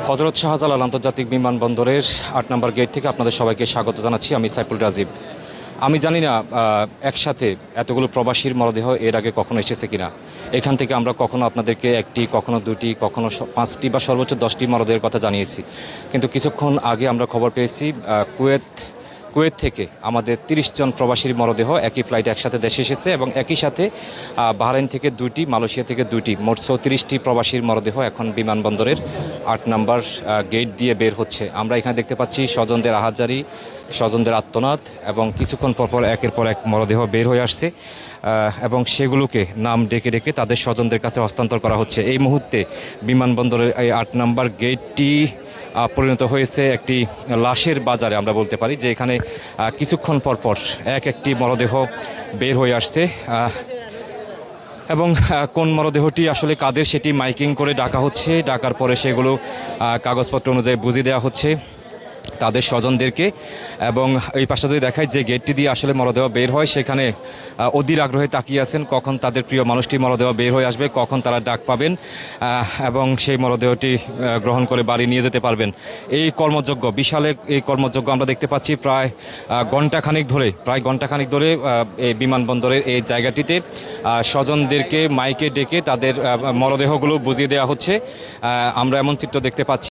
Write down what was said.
হযরত শাহজালাল আন্তর্জাতিক বিমানবন্দরের ৮ নম্বর গেট থেকে আপনাদের সবাইকে স্বাগত জানাচ্ছি। আমি সাইফুল রাজীব। আমি জানি না একসাথে এতগুলো প্রবাসীর মরদেহ এর আগে কখনো এসেছে কিনা। এখান থেকে আমরা কখনো আপনাদেরকে একটি, কখনো দুটি, কখনো ৫টি বা সর্বোচ্চ ১০টি মরদেহের কথা জানিয়েছি। কিন্তু কিছুক্ষণ আগে আমরা খবর পেয়েছি কুয়েত থেকে আমাদের ৩০ জন প্রবাসীর মরদেহ একই ফ্লাইটে একসাথে দেশে এসেছে এবং একই সাথে বাহরাইন থেকে ২টি, মালয়েশিয়া থেকে ২টি, মোট ৩৬টি প্রবাসীর মরদেহ এখন বিমানবন্দরের ৮ নম্বর গেট দিয়ে বের হচ্ছে। আমরা এখানে দেখতে পাচ্ছি স্বজনদের আহাজারি, স্বজনদের আত্মনাদ এবং কিছুক্ষণ পরপর একের পর এক মরদেহ বের হয়ে আসছে এবং সেগুলোকে নাম ডেকে ডেকে তাদের স্বজনদের কাছে হস্তান্তর করা হচ্ছে। এই মুহূর্তে বিমানবন্দরের এই ৮ নম্বর গেটটি পরিণত হয়েছে একটি লাশের বাজারে। আমরা বলতে পারি যে এখানে কিছুক্ষণ পরপর একটি মরদেহ বের হয়ে আসছে এবং কোন মরদেহটি আসলে কাদের সেটি মাইকিং করে ডাকা হচ্ছে। ডাকার পরে সেগুলো কাগজপত্র অনুযায়ী বুঝিয়ে দেওয়া হচ্ছে তাদের স্বজনদেরকে। এবং এই পাশে যদি দেখায় যে গেটটি দিয়ে আসলে মরদেহ বের হয়, সেখানে অধীর আগ্রহে তাকিয়ে আছেন কখন তাদের প্রিয় মানুষটি মরদেহ বের হয়ে আসবে, কখন তারা ডাক পাবেন এবং সেই মরদেহটি গ্রহণ করে বাড়ি নিয়ে যেতে পারবেন। এই কর্মযজ্ঞ, বিশাল এই কর্মযজ্ঞ আমরা দেখতে পাচ্ছি প্রায় ঘণ্টাখানিক ধরে এই বিমানবন্দরের এই জায়গাটিতে স্বজনদেরকে মাইকে ডেকে তাদের মরদেহগুলো বুঝিয়ে দেওয়া হচ্ছে। আমরা এমন চিত্র দেখতে পাচ্ছি।